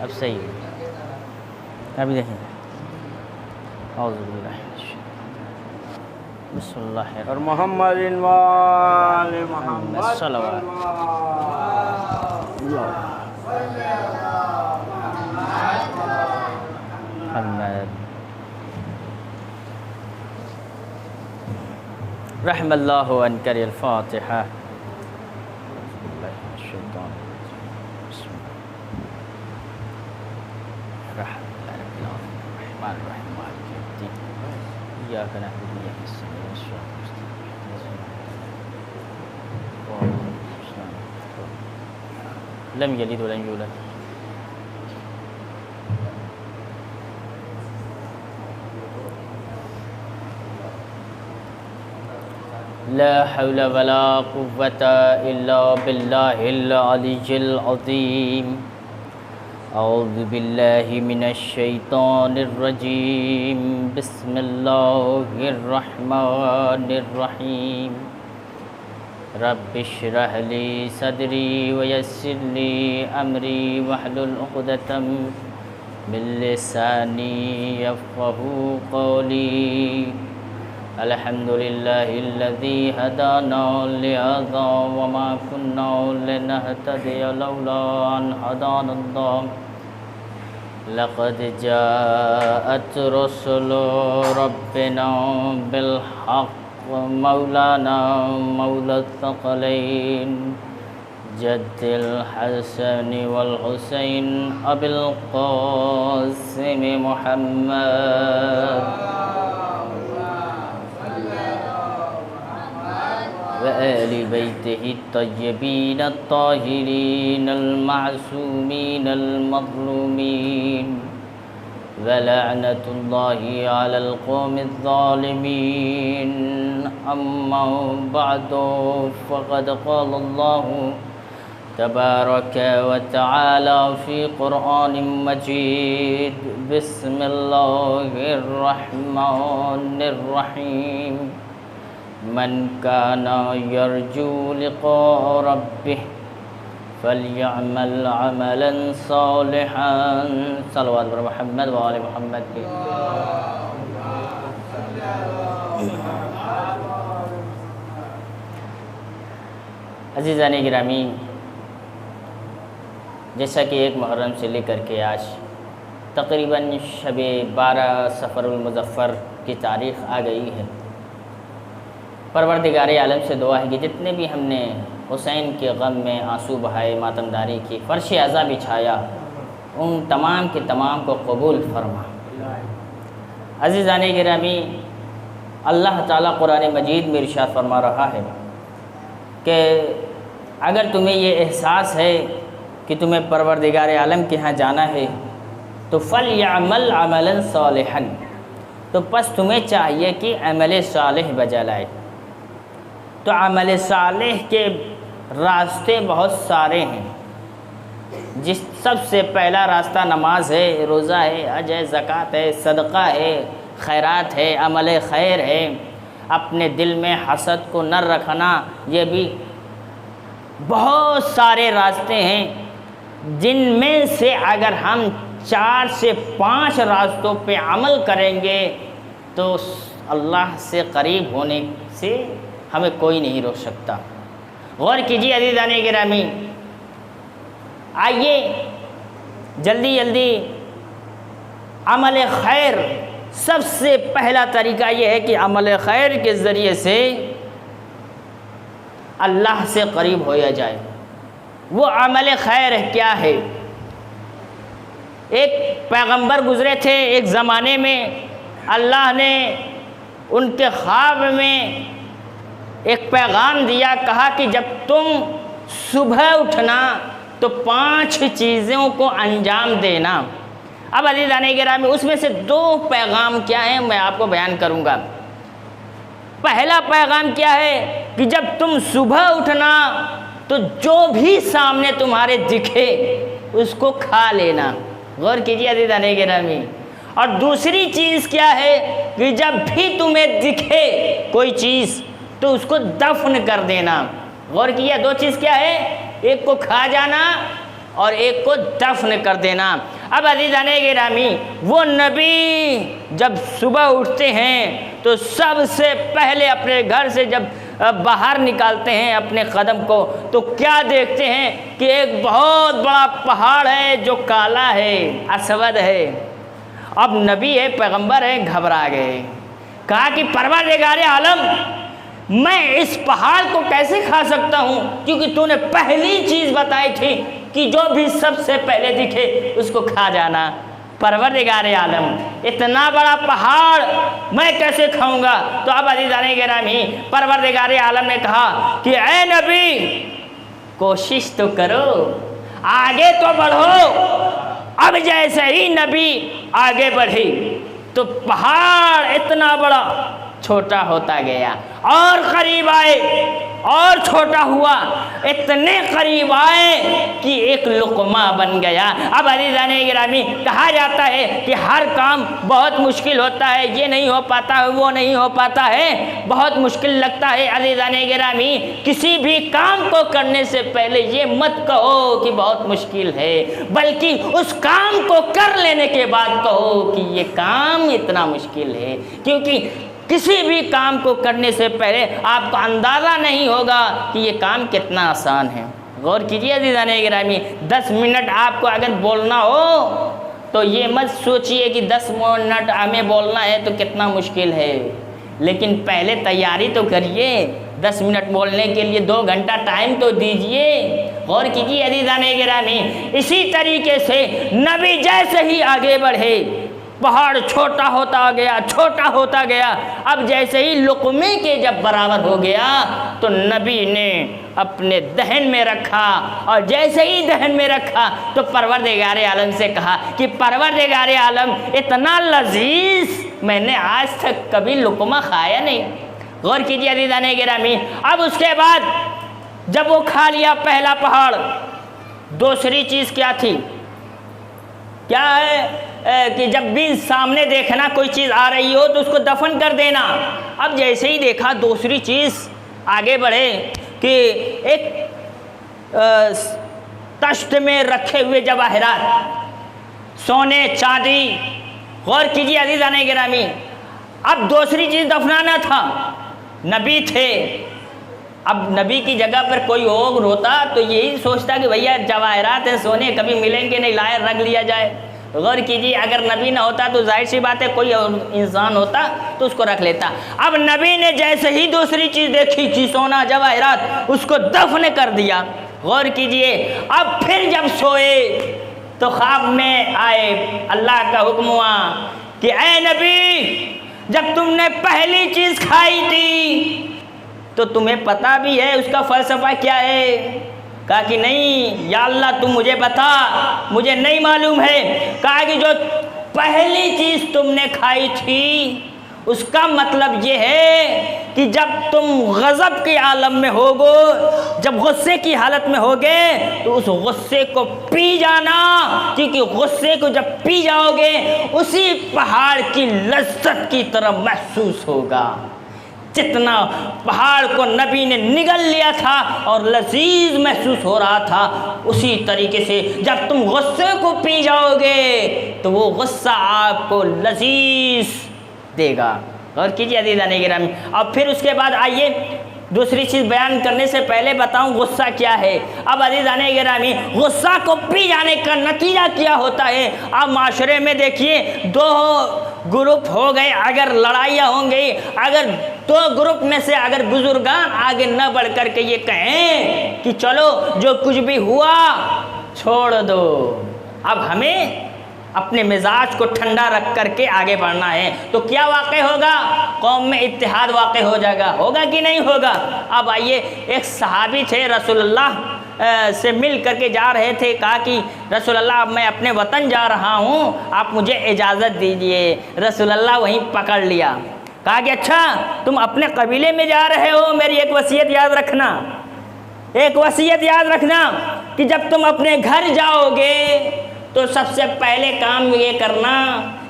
اب صحیح ہے، ابھی دیکھیں اعوذ باللہ من الشیطان بسم اللہ اور محمد وآل الرحمن محمد صلوات محمد رحم اللہ عنکر الفاتحہ إياك نعبد وإياك نستعين الصراط المستقيم لم يلد ولم يولد لا حول ولا قوة إلا بالله العلي العظيم أعوذ بالله من الشيطان الرجيم بسم الله الرحمن الرحيم رب اشرح لي صدري ويسر لي أمري واحلل عقدة من لساني يفقهوا قولي الحمد لله الذي هدانا لهذا وما كنا لنهتدي لولا أن هدانا الله لقد جاءت رسل ربنا بالحق مولانا مولى الثقلين جد الحسن والحسين أبي القاسم محمد وآل بيته الطيبين الطاهرين المعصومين المظلومين ولعنة الله على القوم الظالمين أما بعد فقد قال الله تبارك وتعالى في قرآن مجيد بسم الله الرحمن الرحيم من كان يرجو لقاء ربه فليعمل عملا صالحا صلوات بر محمد وآل محمد کی عزیزان گرامی، جیسا کہ 1 محرم سے لے کر کے آج تقریباً شب 12 صفر المظفر کی تاریخ آ گئی ہے۔ پروردگار عالم سے دعا ہے کہ جتنے بھی ہم نے حسین کے غم میں آنسو بہائے، ماتمداری کی، فرش عزا بچھایا، ان تمام کے تمام کو قبول فرما۔ عزیزان گرامی، اللہ تعالیٰ قرآن مجید میں ارشاد فرما رہا ہے کہ اگر تمہیں یہ احساس ہے کہ تمہیں پروردگار عالم کے ہاں جانا ہے تو فَلْيَعْمَلْ عَمَلًا صَالِحًا، تو پس تمہیں چاہیے کہ عمل صالح بجا لائے۔ تو عمل صالح کے راستے بہت سارے ہیں، سب سے پہلا راستہ نماز ہے، روزہ ہے، حج ہے، زکوٰۃ ہے، صدقہ ہے، خیرات ہے، عمل خیر ہے، اپنے دل میں حسد کو نہ رکھنا، یہ بھی بہت سارے راستے ہیں جن میں سے اگر ہم 4 سے 5 راستوں پہ عمل کریں گے تو اللہ سے قریب ہونے سے ہمیں کوئی نہیں روک سکتا۔ غور کیجیے عزیزان گرامی، آئیے جلدی عمل خیر، سب سے پہلا طریقہ یہ ہے کہ عمل خیر کے ذریعے سے اللہ سے قریب ہویا جائے۔ وہ عمل خیر کیا ہے؟ ایک پیغمبر گزرے تھے ایک زمانے میں، اللہ نے ان کے خواب میں ایک پیغام دیا، کہا کہ جب تم صبح اٹھنا تو 5 چیزوں کو انجام دینا۔ اب عزیزان گرامی، اس میں سے 2 پیغام کیا ہیں میں آپ کو بیان کروں گا۔ پہلا پیغام کیا ہے کہ جب تم صبح اٹھنا تو جو بھی سامنے تمہارے دکھے اس کو کھا لینا۔ غور کیجیے عزیزان گرامی۔ اور دوسری چیز کیا ہے کہ جب بھی تمہیں دکھے کوئی چیز تو اس کو دفن کر دینا۔ غور کیجیے، 2 چیز کیا ہے؟ ایک کو کھا جانا اور ایک کو دفن کر دینا۔ اب عزیزان گرامی، وہ نبی جب صبح اٹھتے ہیں تو سب سے پہلے اپنے گھر سے جب باہر نکالتے ہیں اپنے قدم کو تو کیا دیکھتے ہیں کہ ایک بہت بڑا پہاڑ ہے جو کالا ہے، اسود ہے۔ اب نبی ہے، پیغمبر ہے، گھبرا گئے، کہا کہ پروردگار عالم، میں اس پہاڑ کو کیسے کھا سکتا ہوں، کیونکہ تو نے پہلی چیز بتائی تھی کہ جو بھی سب سے پہلے دکھے اس کو کھا جانا۔ پروردگار عالم، اتنا بڑا پہاڑ میں کیسے کھاؤں گا؟ تو اب عزیزان گرامی، پروردگار عالم نے کہا کہ اے نبی، کوشش تو کرو، آگے تو بڑھو۔ اب جیسے ہی نبی آگے بڑھی تو پہاڑ اتنا بڑا چھوٹا ہوتا گیا، اور قریب آئے اور چھوٹا ہوا، اتنے قریب آئے کہ ایک لقمہ بن گیا۔ اب عزیزان گرامی، کہا جاتا ہے کہ ہر کام بہت مشکل ہوتا ہے، یہ نہیں ہو پاتا ہے، وہ نہیں ہو پاتا ہے، بہت مشکل لگتا ہے۔ عزیزان گرامی، کسی بھی کام کو کرنے سے پہلے یہ مت کہو کہ بہت مشکل ہے، بلکہ اس کام کو کر لینے کے بعد کہو کہ یہ کام اتنا مشکل ہے، کیونکہ کسی بھی کام کو کرنے سے پہلے آپ کو اندازہ نہیں ہوگا کہ یہ کام کتنا آسان ہے۔ غور کیجیے عزیزان گرامی، 10 منٹ آپ کو اگر بولنا ہو تو یہ مت سوچئے کہ 10 منٹ ہمیں بولنا ہے تو کتنا مشکل ہے، لیکن پہلے تیاری تو کریے۔ 10 منٹ بولنے کے لیے 2 گھنٹہ ٹائم تو دیجئے۔ غور کیجیے عزیزان گرامی، اسی طریقے سے نبی جیسے ہی آگے بڑھے، پہاڑ چھوٹا ہوتا گیا، چھوٹا ہوتا گیا۔ اب جیسے ہی لقمے کے جب برابر ہو گیا تو نبی نے اپنے دہن میں رکھا، اور جیسے ہی دہن میں رکھا تو پروردگار عالم سے کہا کہ پروردگار عالم، اتنا لذیذ میں نے آج تک کبھی لقمہ کھایا نہیں۔ غور کیجیے عزیزان گرامی، اب اس کے بعد جب وہ کھا لیا پہلا پہاڑ، دوسری چیز کیا تھی؟ کیا ہے کہ جب بھی سامنے دیکھنا کوئی چیز آ رہی ہو تو اس کو دفن کر دینا۔ اب جیسے ہی دیکھا دوسری چیز، آگے بڑھے کہ ایک تشت میں رکھے ہوئے جواہرات، سونے چاندی۔ غور کیجیے عزیزان گرامی، اب دوسری چیز دفنانا تھا، نبی تھے۔ اب نبی کی جگہ پر کوئی اور ہوتا تو یہی سوچتا کہ بھیا جواہرات ہیں، سونے کبھی ملیں گے نہیں، لائے رکھ لیا جائے۔ غور کیجیے، اگر نبی نہ ہوتا تو ظاہر سی بات ہے کوئی اور انسان ہوتا تو اس کو رکھ لیتا۔ اب نبی نے جیسے ہی دوسری چیز دیکھی کہ سونا جواہرات، اس کو دفن کر دیا۔ غور کیجیے، اب پھر جب سوئے تو خواب میں آئے، اللہ کا حکم ہوا کہ اے نبی، جب تم نے پہلی چیز کھائی تھی تو تمہیں پتہ بھی ہے اس کا فلسفہ کیا ہے؟ کہا کہ نہیں یا اللہ تم مجھے بتا، مجھے نہیں معلوم ہے۔ کہا کہ جو پہلی چیز تم نے کھائی تھی اس کا مطلب یہ ہے کہ جب تم غضب کے عالم میں ہوگو، جب غصے کی حالت میں ہوگے تو اس غصے کو پی جانا، کیونکہ غصے کو جب پی جاؤ گے اسی پہاڑ کی لذت کی طرح محسوس ہوگا۔ جتنا پہاڑ کو نبی نے نگل لیا تھا اور لذیذ محسوس ہو رہا تھا، اسی طریقے سے جب تم غصے کو پی جاؤ گے تو وہ غصہ آپ کو لذیذ دے گا۔ غور کیجیے عزیزان گرامی، اور پھر اس کے بعد آئیے دوسری چیز بیان کرنے سے پہلے بتاؤں غصہ کیا ہے۔ اب عزیزان گرامی، غصہ کو پی جانے کا نتیجہ کیا ہوتا ہے؟ اب معاشرے میں دیکھیے، 2 گروپ ہو گئے، اگر لڑائیاں ہوں گی، اگر 2 گروپ میں سے اگر بزرگان آگے نہ بڑھ کر کے یہ کہیں کہ چلو جو کچھ بھی ہوا چھوڑ دو، اب ہمیں اپنے مزاج کو ٹھنڈا رکھ کر کے آگے بڑھنا ہے، تو کیا واقع ہوگا؟ قوم میں اتحاد واقع ہو جائے گا، ہوگا کہ نہیں ہوگا؟ اب آئیے، ایک صحابی تھے، رسول اللہ سے مل کر کے جا رہے تھے، کہا کہ رسول اللہ اب میں اپنے وطن جا رہا ہوں، آپ مجھے اجازت دیجئے۔ رسول اللہ وہیں پکڑ لیا، کہا کہ اچھا تم اپنے قبیلے میں جا رہے ہو، میری ایک وصیت یاد رکھنا، ایک وصیت یاد رکھنا کہ جب تم اپنے گھر جاؤ گے تو سب سے پہلے کام یہ کرنا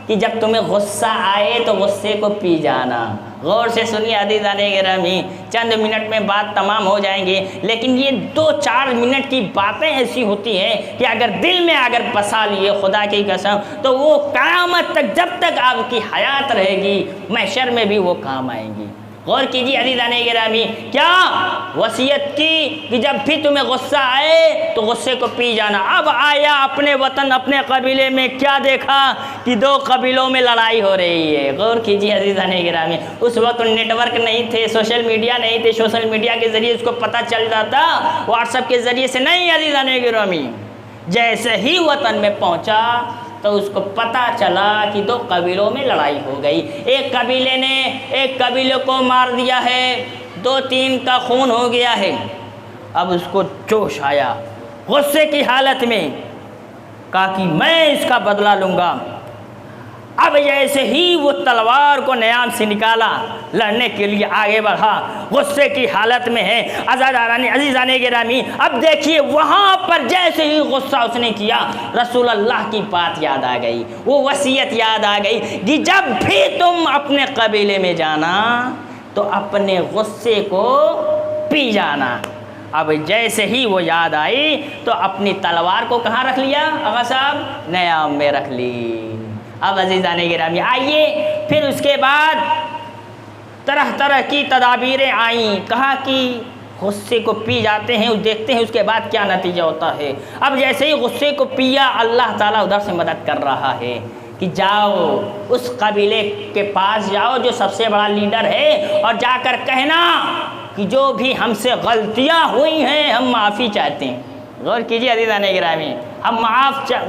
کہ جب تمہیں غصہ آئے تو غصے کو پی جانا۔ غور سے سنیے عزیزان گرامی، چند منٹ میں بات تمام ہو جائیں گے، لیکن یہ 2-4 منٹ کی باتیں ایسی ہوتی ہیں کہ اگر دل میں اگر بسا لیے خدا کی قسم تو وہ قیامت تک، جب تک آپ کی حیات رہے گی، محشر میں بھی وہ کام آئیں گی۔ غور کیجیے عزیزان گرامی، کیا وصیت کی کہ جب بھی تمہیں غصہ آئے تو غصے کو پی جانا۔ اب آیا اپنے وطن، اپنے قبیلے میں کیا دیکھا کہ 2 قبیلوں میں لڑائی ہو رہی ہے۔ غور کیجیے عزیزان گرامی، اس وقت نیٹ ورک نہیں تھے، سوشل میڈیا نہیں تھے، سوشل میڈیا کے ذریعے اس کو پتہ چل جاتا، واٹس ایپ کے ذریعے سے نہیں عزیزان گرامی۔ جیسے ہی وطن میں پہنچا تو اس کو پتہ چلا کہ 2 قبیلوں میں لڑائی ہو گئی، ایک قبیلے نے ایک قبیلے کو مار دیا ہے، 2-3 کا خون ہو گیا ہے۔ اب اس کو جوش آیا، غصے کی حالت میں کہا کہ میں اس کا بدلہ لوں گا۔ اب جیسے ہی وہ تلوار کو نیام سے نکالا، لڑنے کے لیے آگے بڑھا، غصے کی حالت میں ہے عزیزان گرامی۔ اب دیکھیے وہاں پر جیسے ہی غصہ اس نے کیا، رسول اللہ کی بات یاد آ گئی، وہ وصیت یاد آ گئی کہ جب بھی تم اپنے قبیلے میں جانا تو اپنے غصے کو پی جانا۔ اب جیسے ہی وہ یاد آئی تو اپنی تلوار کو کہاں رکھ لیا آقا صاحب؟ نیام میں رکھ لی۔ اب عزیزان گرامی آئیے، پھر اس کے بعد طرح طرح کی تدابیریں آئیں، کہا کہ غصے کو پی جاتے ہیں، دیکھتے ہیں اس کے بعد کیا نتیجہ ہوتا ہے۔ اب جیسے ہی غصے کو پیا، اللہ تعالیٰ ادھر سے مدد کر رہا ہے کہ جاؤ اس قبیلے کے پاس جاؤ جو سب سے بڑا لیڈر ہے، اور جا کر کہنا کہ جو بھی ہم سے غلطیاں ہوئی ہیں ہم معافی چاہتے ہیں۔ غور کیجیے عزیزان گرامی، ہم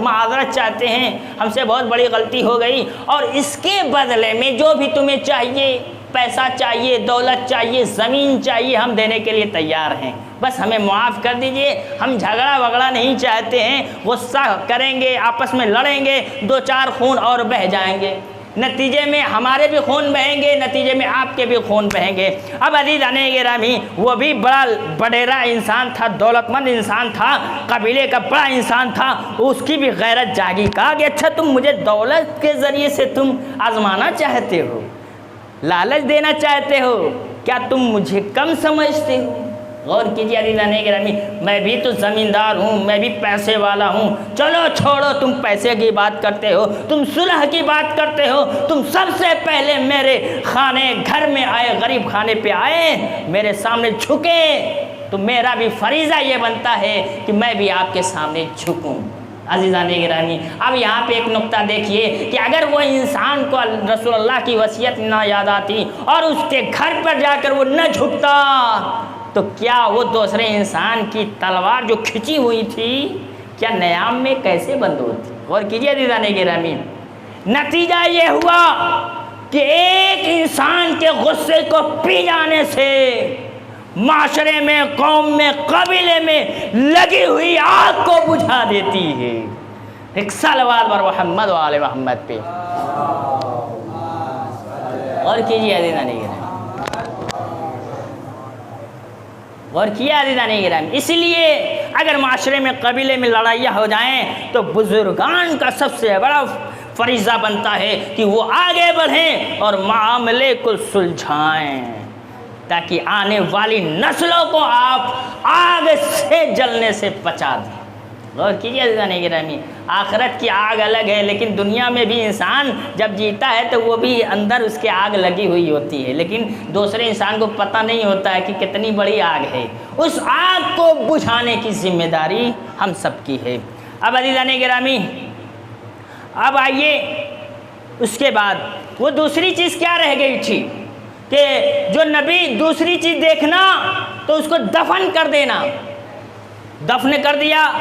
معذرت چاہتے ہیں، ہم سے بہت بڑی غلطی ہو گئی، اور اس کے بدلے میں جو بھی تمہیں چاہیے، پیسہ چاہیے، دولت چاہیے، زمین چاہیے، ہم دینے کے لیے تیار ہیں، بس ہمیں معاف کر دیجئے۔ ہم جھگڑا وگڑا نہیں چاہتے ہیں، غصہ کریں گے، آپس میں لڑیں گے، 2-4 خون اور بہہ جائیں گے، نتیجے میں ہمارے بھی خون بہیں گے، نتیجے میں آپ کے بھی خون بہیں گے۔ اب عزیزان گرامی، وہ بھی بڑا بڑیرا انسان تھا، دولت مند انسان تھا، قبیلے کا بڑا انسان تھا، اس کی بھی غیرت جاگی، کہا کہ اچھا تم مجھے دولت کے ذریعے سے تم آزمانا چاہتے ہو، لالچ دینا چاہتے ہو، کیا تم مجھے کم سمجھتے ہو؟ غور کیجیے عزیزان گرامی، میں بھی تو زمیندار ہوں، میں بھی پیسے والا ہوں، چلو چھوڑو، تم پیسے کی بات کرتے ہو، تم صلح کی بات کرتے ہو، تم سب سے پہلے میرے خانے گھر میں آئے، غریب خانے پہ آئے، میرے سامنے جھکے، تو میرا بھی فریضہ یہ بنتا ہے کہ میں بھی آپ کے سامنے جھکوں۔ عزیزان گرامی، اب یہاں پہ ایک نقطہ دیکھیے کہ اگر وہ انسان کو رسول اللہ کی وصیت نہ یاد آتی اور اس کے گھر پر جا کر وہ نہ جھکتا تو کیا وہ دوسرے انسان کی تلوار جو کھچی ہوئی تھی کیا نیام میں کیسے بند ہوتی؟ غور کیجیے عزیزان گرامی، نتیجہ یہ ہوا کہ ایک انسان کے غصے کو پی جانے سے معاشرے میں، قوم میں، قبیلے میں لگی ہوئی آگ کو بجھا دیتی ہے۔ ایک صلوات بر محمد و آل محمد پہ اور کیجیے عزیزان گرامی، اور کیا عزیزان گرامی۔ اس لیے اگر معاشرے میں، قبیلے میں لڑائیاں ہو جائیں تو بزرگان کا سب سے بڑا فریضہ بنتا ہے کہ وہ آگے بڑھیں اور معاملے کو سلجھائیں، تاکہ آنے والی نسلوں کو آپ آگ سے جلنے سے بچا دیں۔ غور کیجیے عزیزان گرامی، آخرت کی آگ الگ ہے، لیکن دنیا میں بھی انسان جب جیتا ہے تو وہ بھی اندر اس کے آگ لگی ہوئی ہوتی ہے، لیکن دوسرے انسان کو پتہ نہیں ہوتا ہے کہ کتنی بڑی آگ ہے۔ اس آگ کو بجھانے کی ذمہ داری ہم سب کی ہے۔ اب عزیزان گرامی، اب آئیے اس کے بعد وہ دوسری چیز کیا رہ گئی تھی کہ جو نبی دوسری چیز دیکھنا تو اس کو دفن کر دینا، دفن کر دیا۔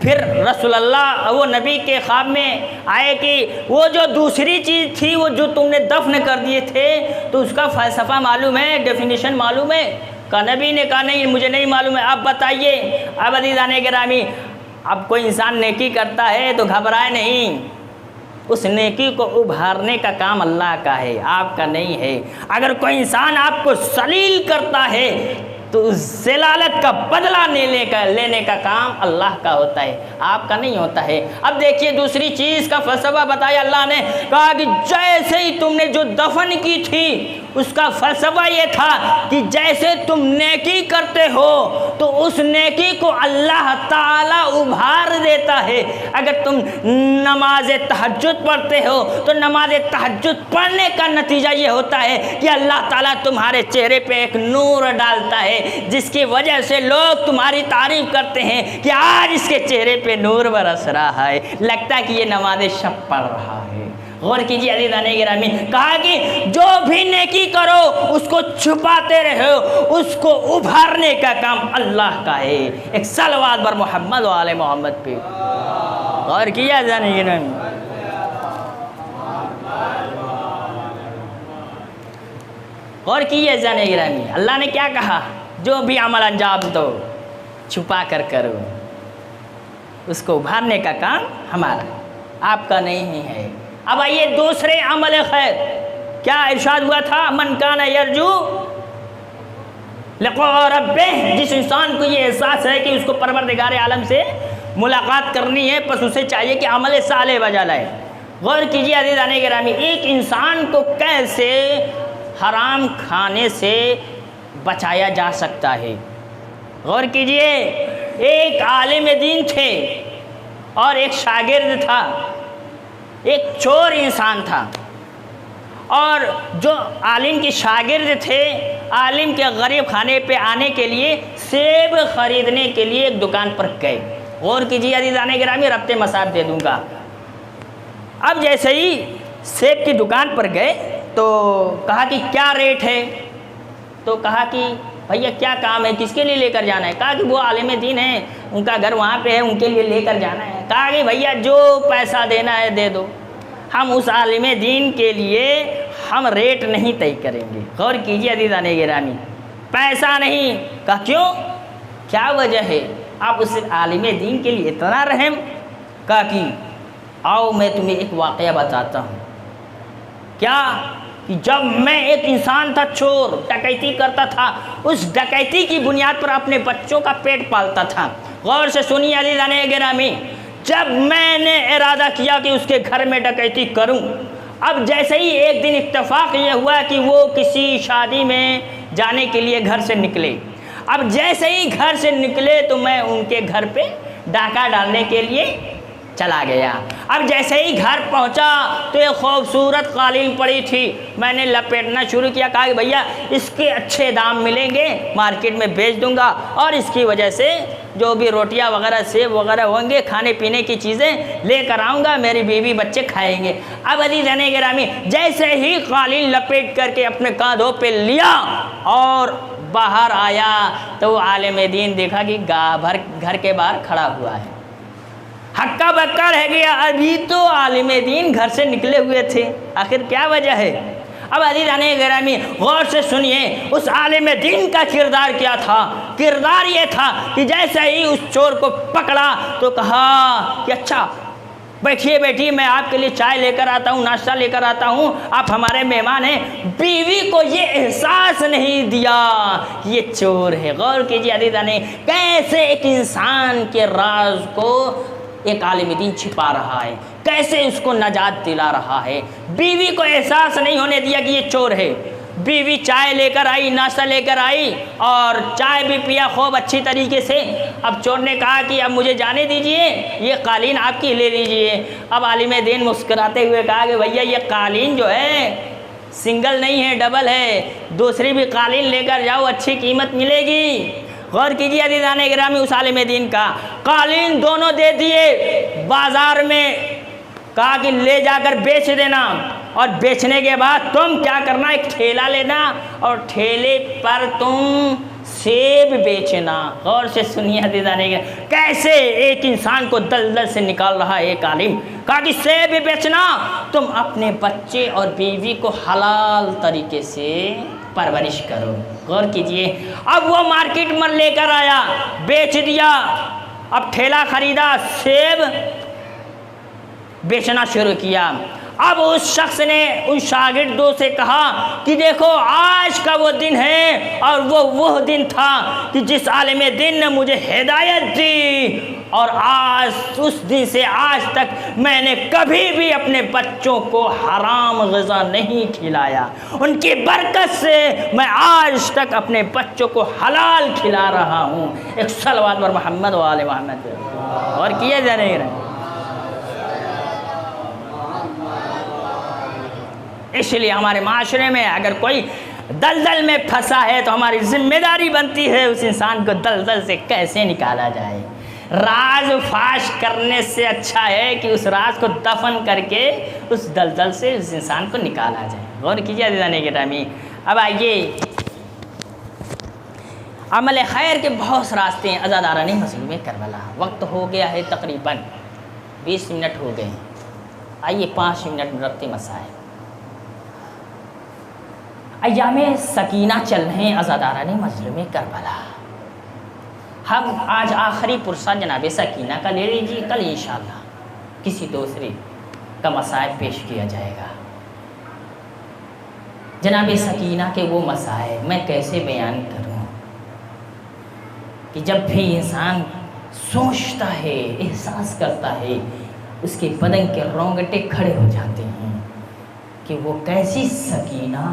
پھر رسول اللہ وہ نبی کے خواب میں آئے کہ وہ جو دوسری چیز تھی، وہ جو تم نے دفن کر دیے تھے تو اس کا فلسفہ معلوم ہے، ڈیفینیشن معلوم ہے؟ کہ نبی نے کہا نہیں مجھے نہیں معلوم ہے، آپ بتائیے۔ اب عزیزان گرامی، اب کوئی انسان نیکی کرتا ہے تو گھبرائے نہیں، اس نیکی کو ابھارنے کا کام اللہ کا ہے، آپ کا نہیں ہے۔ اگر کوئی انسان آپ کو ذلیل کرتا ہے تو اس ذلالت کا بدلہ لینے کا کام اللہ کا ہوتا ہے، آپ کا نہیں ہوتا ہے۔ اب دیکھیے دوسری چیز کا فلسفہ بتایا اللہ نے، کہا کہ جیسے ہی تم نے جو دفن کی تھی اس کا فلسفہ یہ تھا کہ جیسے تم نیکی کرتے ہو تو اس نیکی کو اللہ تعالیٰ ابھار دیتا ہے. اگر تم نماز تہجد پڑھتے ہو تو نماز تہجد پڑھنے کا نتیجہ یہ ہوتا ہے کہ اللہ تعالیٰ تمہارے چہرے پہ ایک نور ڈالتا ہے جس کی وجہ سے لوگ تمہاری تعریف کرتے ہیں کہ آج اس کے چہرے پہ نور برس رہا ہے, لگتا ہے کہ یہ نماز شب پڑھ رہا ہے. غور کیجیے عزیزان گرامی, کہا کہ جو بھی نیکی کرو اس کو چھپاتے رہو, اس کو ابھارنے کا کام اللہ کا ہے. ایک صلوات بر محمد و آل محمد پہ. غور کیجیے عزیزان گرامی, غور کیجیے عزیزان گرامی, اللہ نے کیا کہا, جو بھی عمل انجام دو چھپا کر کرو, اس کو ابھارنے کا کام ہمارا, آپ کا نہیں ہے. اب آئیے دوسرے عمل خیر, کیا ارشاد ہوا تھا, من کان یرجو لقاء ربہ, جس انسان کو یہ احساس ہے کہ اس کو پروردگار عالم سے ملاقات کرنی ہے, پس اسے چاہیے کہ عمل صالح بجا لائے. غور کیجیے عزیزان گرامی, ایک انسان کو کیسے حرام کھانے سے بچایا جا سکتا ہے. غور کیجیے, ایک عالم دین تھے اور ایک شاگرد تھا, ایک چور انسان تھا. اور جو عالم کے شاگرد تھے, عالم کے غریب خانے پہ آنے کے لیے سیب خریدنے کے لیے ایک دکان پر گئے. غور کیجیے عزیزان گرامی, ربط مسائب دے دوں گا. اب جیسے ہی سیب کی دکان پر گئے تو کہا کہ کیا ریٹ ہے, تو کہا کہ بھیا کیا کام ہے, کس کے لیے لے کر جانا ہے. کہا کہ وہ عالم دین ہے, ان کا گھر وہاں پہ ہے, ان کے لیے لے کر جانا ہے. کہا کہ بھیا جو پیسہ دینا ہے دے دو, ہم اس عالم دین کے لیے ہم ریٹ نہیں طے کریں گے. غور کیجیے عزیزان گرامی, پیسہ نہیں. کہا کیوں, کیا وجہ ہے, آپ اس عالم دین کے لیے اتنا رحم. کہا کہ آؤ میں تمہیں ایک واقعہ بتاتا ہوں. کیا کہ جب میں ایک انسان تھا, چور, ڈکیتی کرتا تھا, اس ڈکیتی کی بنیاد پر اپنے بچوں کا پیٹ پالتا تھا. غور سے سنیے عزیزان گرامی, جب میں نے ارادہ کیا کہ اس کے گھر میں ڈکیتی کروں, اب جیسے ہی ایک دن اتفاق یہ ہوا کہ وہ کسی شادی میں جانے کے لیے گھر سے نکلے. اب جیسے ہی گھر سے نکلے تو میں ان کے گھر پہ ڈاکہ ڈالنے کے لیے چلا گیا. اب جیسے ہی گھر پہنچا تو ایک خوبصورت قالین پڑی تھی, میں نے لپیٹنا شروع کیا. کہا کہ بھیا اس کے اچھے دام ملیں گے, مارکیٹ میں بیچ دوں گا, اور اس کی وجہ سے جو بھی روٹیاں وغیرہ سیب وغیرہ ہوں گے, کھانے پینے کی چیزیں لے کر آؤں گا, میری بیوی بچے کھائیں گے. اب عزیزان گرامی, جیسے ہی قالین لپیٹ کر کے اپنے کاندھوں پہ لیا اور باہر آیا تو وہ عالم دین دیکھا کہ گھر کے باہر کھڑا ہوا ہے. ہکا بکا رہ گیا, ابھی تو عالم دین گھر سے نکلے ہوئے تھے, آخر کیا وجہ ہے. اب عزیزان گرامی غور سے سنیے, اس عالم دین کا کردار کیا تھا. کردار یہ تھا کہ جیسے ہی اس چور کو پکڑا تو کہا کہ اچھا بیٹھیے بیٹھیے, میں آپ کے لیے چائے لے کر آتا ہوں, ناشتہ لے کر آتا ہوں, آپ ہمارے مہمان ہیں. بیوی کو یہ احساس نہیں دیا کہ یہ چور ہے. غور کیجیے عزیزان, کیسے ایک انسان کے راز کو ایک عالم دین چھپا رہا ہے, کیسے اس کو نجات دلا رہا ہے. بیوی کو احساس نہیں ہونے دیا کہ یہ چور ہے. بیوی چائے لے کر آئی, ناشتہ لے کر آئی, اور چائے بھی پیا خوب اچھی طریقے سے. اب چور نے کہا کہ اب مجھے جانے دیجئے, یہ قالین آپ کی لے لیجئے. اب عالم دین مسکراتے ہوئے کہا کہ بھیا یہ قالین جو ہے سنگل نہیں ہے, ڈبل ہے, دوسری بھی قالین لے کر جاؤ, اچھی قیمت ملے گی. غور کیجیے عزیزان گرامی, اس عالم دین کا قالین دونوں دے دیے بازار میں. کہا کہ لے جا کر بیچ دینا, اور بیچنے کے بعد تم کیا کرنا, ایک ٹھیلا لینا اور ٹھیلے پر تم سیب بیچنا. غور سے سنیے عزیزان, کیسے ایک انسان کو دلدل سے نکال رہا ہے ایک عالم. کہا کہ سیب بیچنا, تم اپنے بچے اور بیوی کو حلال طریقے سے پرورش کرو. غور کیجئے, اب وہ مارکیٹ میں لے کر آیا, بیچ دیا. اب ٹھیلا خریدا, سیب بیچنا شروع کیا. اب اس شخص نے ان شاگردوں سے کہا کہ دیکھو آج کا وہ دن ہے, اور وہ دن تھا کہ جس عالم دین نے مجھے ہدایت دی, اور آج اس دن سے آج تک میں نے کبھی بھی اپنے بچوں کو حرام غذا نہیں کھلایا. ان کی برکت سے میں آج تک اپنے بچوں کو حلال کھلا رہا ہوں. ایک صلوات پر محمد و آل محمد اور کیے جا نہیں رہے. اس لیے ہمارے معاشرے میں اگر کوئی دلدل میں پھنسا ہے تو ہماری ذمہ داری بنتی ہے اس انسان کو دلدل سے کیسے نکالا جائے. راز فاش کرنے سے اچھا ہے کہ اس راز کو دفن کر کے اس دلدل سے اس انسان کو نکالا جائے. غور کیجیے عزیزان گرامی. اب آئیے عمل خیر کے بہت سے راستے ہیں. عزاداران مظلوم کربلا وقت ہو گیا ہے تقریباً 20 منٹ ہو گئے. آئیے 5 منٹ میں ربطی مسائل. ایام سکینہ چل رہے ہیں عزاداران مظلوم کربلا. ہم آج آخری پرسہ جناب سکینہ کا لے لیجیے. کل انشاءاللہ کسی دوسرے کا مسائب پیش کیا جائے گا. جناب سکینہ کے وہ مسائب میں کیسے بیان کروں کہ جب بھی انسان سوچتا ہے احساس کرتا ہے اس کے بدن کے رونگٹے کھڑے ہو جاتے ہیں کہ وہ کیسی سکینہ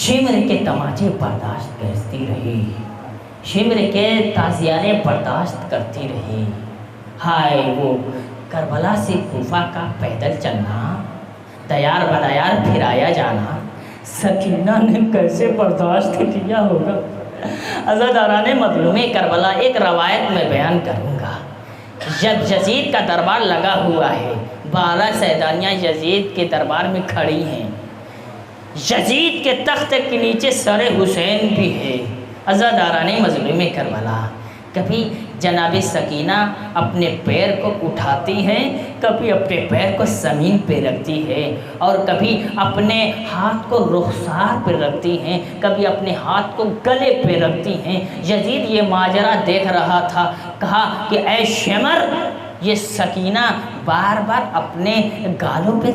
شمر کے تماچے برداشت کرتی رہی, شمر کے تازیانے برداشت کرتی رہی. ہائے وہ کربلا سے کوفہ کا پیدل چلنا, دیار بدیار پھرایا جانا, سکینہ نے کیسے برداشت کیا ہوگا. عزاداران مظلوم کربلا ایک روایت میں بیان کروں گا. جب یزید کا دربار لگا ہوا ہے, 12 سیدانیاں یزید کے دربار میں کھڑی ہیں, یزید کے تخت کے نیچے سر حسین بھی ہے. عزاداران مظلوم کربلا کبھی جناب سکینہ اپنے پیر کو اٹھاتی ہیں, کبھی اپنے پیر کو زمین پہ رکھتی ہے, اور کبھی اپنے ہاتھ کو رخسار پہ رکھتی ہیں, کبھی اپنے ہاتھ کو گلے پہ رکھتی ہیں. یزید یہ ماجرا دیکھ رہا تھا. کہا کہ اے شمر, یہ سکینہ بار بار اپنے گالوں پہ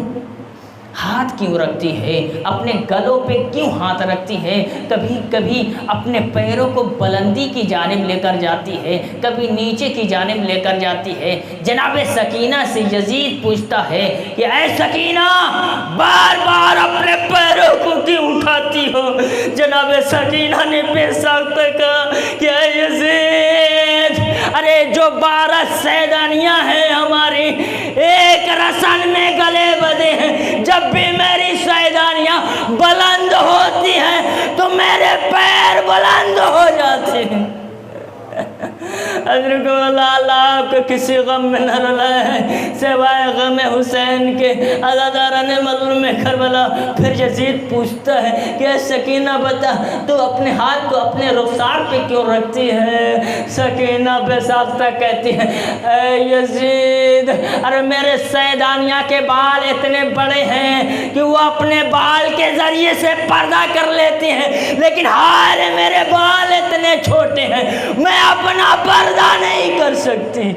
ہاتھ کیوں رکھتی ہے, اپنے گلوں پہ کیوں ہاتھ رکھتی ہے, کبھی کبھی اپنے پیروں کو بلندی کی جانب لے کر جاتی ہے, کبھی نیچے کی جانب لے کر جاتی ہے. جناب سکینہ سے یزید پوچھتا ہے کہ اے سکینہ, بار بار اپنے پیروں کو کیوں اٹھاتی ہو. جناب سکینہ نے بے ساختہ کہا کہ اے یزید, ارے جو 12 سیدانیاں ہیں ہماری, ایک رسن میں گلے بدے ہیں. جب بھی میری سیدانیاں بلند ہوتی ہیں تو میرے پیر بلند ہو جاتے ہیں. حضرت اللہ آپ کو کسی غم میں نہ رلائے سوائے غم حسین کے. عزاداران مظلوم کربلا. پھر یزید پوچھتا ہے کہ سکینہ بتا, تو اپنے ہاتھ کو اپنے رخسار پہ کیوں رکھتی ہے. سکینہ بے ساختہ کہتی ہے اے یزید, ارے میرے سیدانیہ کے بال اتنے بڑے ہیں کہ وہ اپنے بال کے ذریعے سے پردہ کر لیتی ہیں, لیکن ہائے میرے بال اتنے چھوٹے ہیں میں اپنا پردہ نہیں کر سکتی.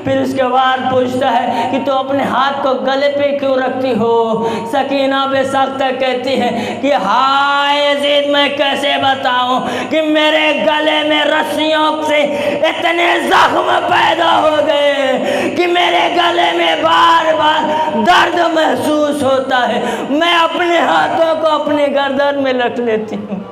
پھر اس کے بعد پوچھتا ہے کہ تو اپنے ہاتھ کو گلے پہ کیوں رکھتی ہو. سکینہ بے ساختہ کہتی ہے کہ ہائے یزید, میں کیسے بتاؤں کہ میرے گلے میں رسیوں سے اتنے زخم پیدا ہو گئے کہ میرے گلے میں بار بار درد محسوس ہوتا ہے. میں اپنے ہاتھوں کو اپنے گردن میں رکھ لیتی ہوں.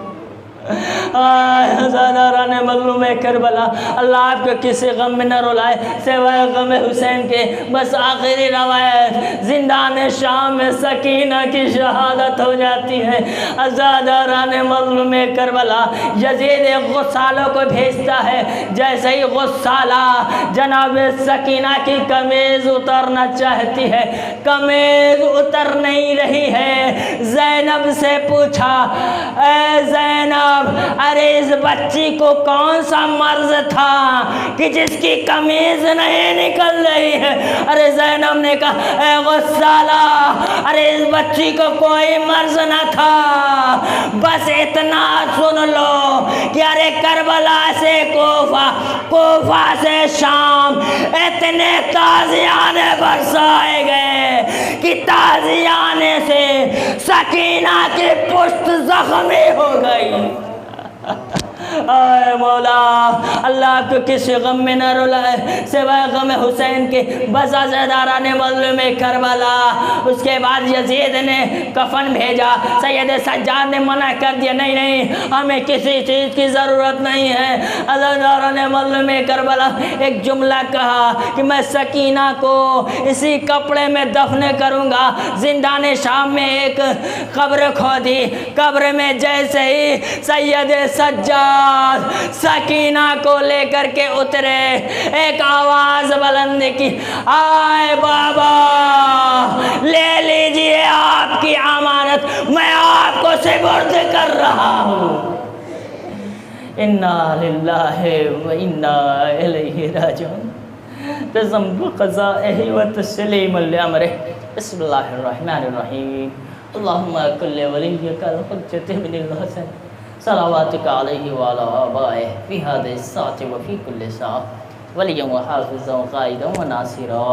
عزاداران مظلوم کربلا, اللہ آپ کو کسی غم میں نہ رلائے سوائے غم حسین کے. بس آخری روایت, زندان شام میں سکینہ کی شہادت ہو جاتی ہے. عزاداران مظلوم کربلا, یزید غسالوں کو بھیجتا ہے. جیسے ہی غسالہ جناب سکینہ کی قمیض اترنا چاہتی ہے, قمیض اتر نہیں رہی ہے. زینب سے پوچھا اے زینب, ارے اس بچی کو کون سا مرض تھا کہ جس کی قمیض نہیں نکل رہی ہے. ارے زینب نے کہا اے غسالہ, ارے اس بچی کو کوئی مرض نہ تھا, بس اتنا سن لو کہ ارے کربلا سے کوفہ, کوفہ سے شام اتنے تازیانے برسائے گئے کہ تازیانے سے سکینہ کی پشت زخمی ہو گئی. اے مولا اللہ کو کسی غم میں نہ رلائے سوائے غم حسین کے بزا زیدارہ نے مظلوم کربلا. اس کے بعد یزید نے کفن بھیجا. سید سجاد نے منع کر دیا نہیں نہیں ہمیں کسی چیز کی ضرورت نہیں ہے. عزادارہ نے مظلوم کربلا ایک جملہ کہا کہ میں سکینہ کو اسی کپڑے میں دفن کروں گا. زندان شام میں ایک قبر کھودی. قبر میں جیسے ہی سید سجاد سکینہ کو لے کر کے اترے ایک آواز بلند کی آئے بابا لے لیجئے آپ کی امانت میں آپ کو سپرد کر رہا ہوں. انا للہ و انا الیہ راجعون. تزم بقضائه وتسلیم لامره. بسم اللہ الرحمن الرحیم. اللہم کل ولیک الحجۃ بن الحسن صلواتک علیہ وعلی آبائہ فی هذه الساعة وفی کل ساعة ولیا وحافظا وقائدا وناصرا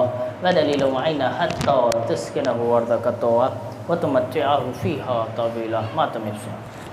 ودلیلا وعینا حتی تسکنہ وارضک طوعا وتمتعہ فیہا طویلا. ماتم افسان.